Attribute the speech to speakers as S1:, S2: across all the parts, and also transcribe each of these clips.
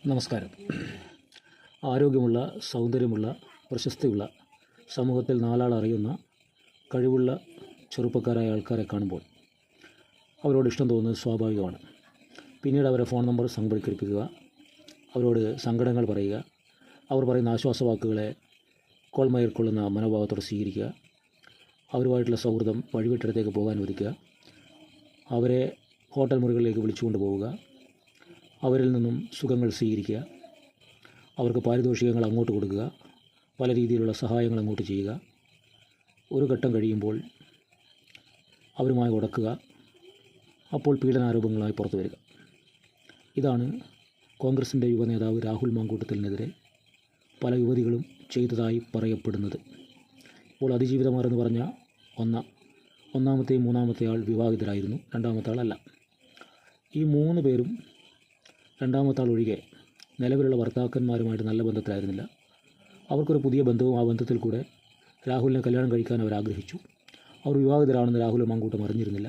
S1: നമസ്കാരം. ആരോഗ്യമുള്ള, സൗന്ദര്യമുള്ള, പ്രശസ്തിയുള്ള, സമൂഹത്തിൽ നാലാൾ അറിയുന്ന കഴിവുള്ള ചെറുപ്പക്കാരായ ആൾക്കാരെ കാണുമ്പോൾ അവരോട് ഇഷ്ടം തോന്നുന്നത് സ്വാഭാവികമാണ്. പിന്നീട് അവരുടെ ഫോൺ നമ്പർ സംഘടിപ്പിക്കുക, അവരോട് സങ്കടങ്ങൾ പറയുക, അവർ പറയുന്ന ആശ്വാസവാക്കുകളെ കോൾമയർക്കൊള്ളുന്ന മനോഭാവത്തോടെ സ്വീകരിക്കുക, അവരുമായിട്ടുള്ള സൗഹൃദം വഴിവിട്ടിടത്തേക്ക് പോകാൻ അനുവദിക്കുക, അവരെ ഹോട്ടൽ മുറികളിലേക്ക് വിളിച്ചുകൊണ്ട് പോവുക, അവരിൽ നിന്നും സുഖങ്ങൾ സ്വീകരിക്കുക, അവർക്ക് പാരിതോഷികങ്ങൾ അങ്ങോട്ട് കൊടുക്കുക, പല രീതിയിലുള്ള സഹായങ്ങൾ അങ്ങോട്ട് ചെയ്യുക. ഒരു ഘട്ടം കഴിയുമ്പോൾ അവരുമായി ഉടക്കുക, അപ്പോൾ പീഡനാരോപണങ്ങളായി പുറത്തു വരിക. ഇതാണ് കോൺഗ്രസിൻ്റെ യുവനേതാവ് രാഹുൽ മാങ്കൂട്ടത്തിനെതിരെ പല യുവതികളും ചെയ്തതായി പറയപ്പെടുന്നത്. ഇപ്പോൾ അതിജീവിതമാരെന്ന് പറഞ്ഞ ഒന്നാമത്തെയും മൂന്നാമത്തെ ആൾ വിവാഹിതരായിരുന്നു, രണ്ടാമത്തെ ആളല്ല. ഈ മൂന്ന് പേരും രണ്ടാമത്തെ ആൾ ഒഴികെ നിലവിലുള്ള ഭർത്താക്കന്മാരുമായിട്ട് നല്ല ബന്ധത്തിലായിരുന്നില്ല. അവർക്കൊരു പുതിയ ബന്ധവും ആ ബന്ധത്തിൽ കൂടെ രാഹുലിനെ കല്യാണം കഴിക്കാൻ അവർ ആഗ്രഹിച്ചു. അവർ വിവാഹിതരാണെന്ന് രാഹുൽ മാങ്കൂട്ടം അറിഞ്ഞിരുന്നില്ല.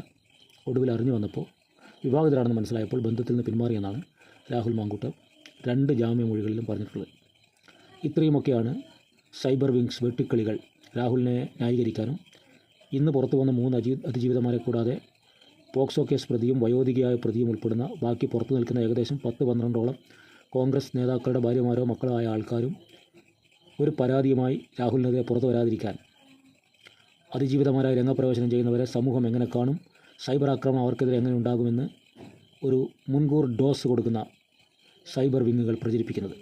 S1: ഒടുവിൽ അറിഞ്ഞു വന്നപ്പോൾ വിവാഹിതരാണെന്ന് മനസ്സിലായപ്പോൾ ബന്ധത്തിൽ നിന്ന് പിന്മാറിയെന്നാണ് രാഹുൽ മാങ്കൂട്ടം 2 ജാമ്യമൊഴികളിലും പറഞ്ഞിട്ടുള്ളത്. ഇത്രയുമൊക്കെയാണ് സൈബർ വിങ്സ് വെട്ടിക്കളികൾ രാഹുലിനെ ന്യായീകരിക്കാനും ഇന്ന് പുറത്തു വന്ന 3 അതിജീവിതമാരെ കൂടാതെ പോക്സോ കേസ് പ്രതിയും വയോധികയായ പ്രതിയും ഉൾപ്പെടുന്ന ബാക്കി പുറത്തു നിൽക്കുന്ന ഏകദേശം 10-12ഓളം കോൺഗ്രസ് നേതാക്കളുടെ ഭാര്യമാരോ മക്കളോ ആയ ആൾക്കാരും ഒരു പരാതിയുമായി രാഹുലിനെതിരെ പുറത്തു വരാതിരിക്കാൻ അതിജീവിതമാരായി രംഗപ്രവേശനം ചെയ്യുന്നവരെ സമൂഹം എങ്ങനെ കാണും, സൈബർ ആക്രമണം അവർക്കെതിരെ എങ്ങനെ ഉണ്ടാകുമെന്ന് ഒരു മുൻകൂർ ഡോസ് കൊടുക്കുന്ന സൈബർ വിങ്ങുകൾ പ്രചരിപ്പിക്കുന്നത്.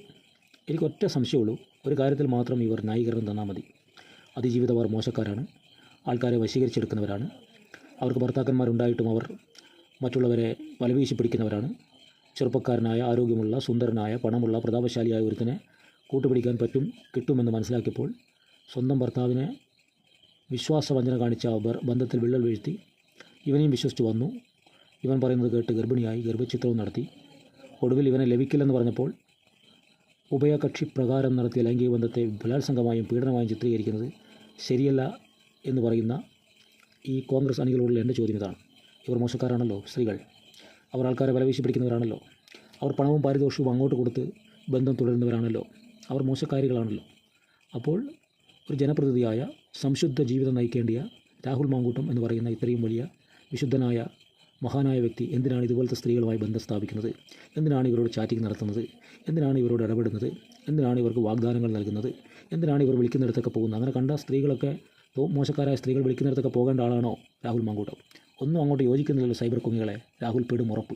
S1: എനിക്കൊറ്റ സംശയമുള്ളൂ, ഒരു കാര്യത്തിൽ മാത്രം ഇവർ ന്യായീകരണം തന്നാൽ മതി. അതിജീവിതമാർ മോശക്കാരാണ്, ആൾക്കാരെ വശീകരിച്ചെടുക്കുന്നവരാണ്, അവർക്ക് ഭർത്താക്കന്മാരുണ്ടായിട്ടും അവർ മറ്റുള്ളവരെ വലവീശി പിടിക്കുന്നവരാണ്. ചെറുപ്പക്കാരനായ, ആരോഗ്യമുള്ള, സുന്ദരനായ, പണമുള്ള, പ്രതാപശാലിയായ ഒരുത്തനെ കൂട്ടുപിടിക്കാൻ കിട്ടുമെന്ന് മനസ്സിലാക്കിയപ്പോൾ സ്വന്തം ഭർത്താവിനെ വിശ്വാസവഞ്ചന കാണിച്ച അവർ ബന്ധത്തിൽ വിള്ളൽ വീഴ്ത്തി ഇവനെയും വിശ്വസിച്ച് വന്നു. ഇവൻ പറയുന്നത് കേട്ട് ഗർഭിണിയായി, ഗർഭചിത്രവും നടത്തി. ഒടുവിൽ ഇവനെ ലഭിക്കില്ലെന്ന് പറഞ്ഞപ്പോൾ ഉഭയകക്ഷി പ്രകാരം നടത്തിയ ലൈംഗിക ബന്ധത്തെ ബലാത്സംഗമായും പീഡനമായും ചിത്രീകരിക്കുന്നത് ശരിയല്ല എന്ന് പറയുന്ന ഈ കോൺഗ്രസ് അണികളോടുള്ള എൻ്റെ ചോദ്യം ഇതാണ്. ഇവർ മോശക്കാരാണല്ലോ, സ്ത്രീകൾ. അവർ ആൾക്കാരെ വലവീശി പിടിക്കുന്നവരാണല്ലോ, അവർ പണവും പാരിതോഷവും അങ്ങോട്ട് കൊടുത്ത് ബന്ധം തുടരുന്നവരാണല്ലോ, അവർ മോശക്കാരികളാണല്ലോ. അപ്പോൾ ഒരു ജനപ്രതിനിധിയായ സംശുദ്ധ ജീവിതം നയിക്കേണ്ടിയ രാഹുൽ മാങ്കൂട്ടം എന്ന് പറയുന്ന ഇത്രയും വലിയ വിശുദ്ധനായ മഹാനായ വ്യക്തി എന്തിനാണ് ഇതുപോലത്തെ സ്ത്രീകളുമായി ബന്ധം സ്ഥാപിക്കുന്നത്? എന്തിനാണ് ഇവരോട് ചാറ്റിംഗ് നടത്തുന്നത്? എന്തിനാണ് ഇവരോട് ഇടപെടുന്നത്? എന്തിനാണ് ഇവർക്ക് വാഗ്ദാനങ്ങൾ നൽകുന്നത്? എന്തിനാണ് ഇവർ വിളിക്കുന്നിടത്തൊക്കെ പോകുന്നത്? അങ്ങനെ കണ്ട സ്ത്രീകളൊക്കെ, മോശക്കാരായ സ്ത്രീകൾ വിളിക്കുന്നിടത്തൊക്കെ പോകേണ്ട ആളാണോ രാഹുൽ മാങ്കൂട്ടം? ഒന്നും അങ്ങോട്ട് യോജിക്കുന്നില്ലല്ലോ സൈബർ കുങ്ങികളെ. രാഹുൽ പേടും ഉറപ്പ്.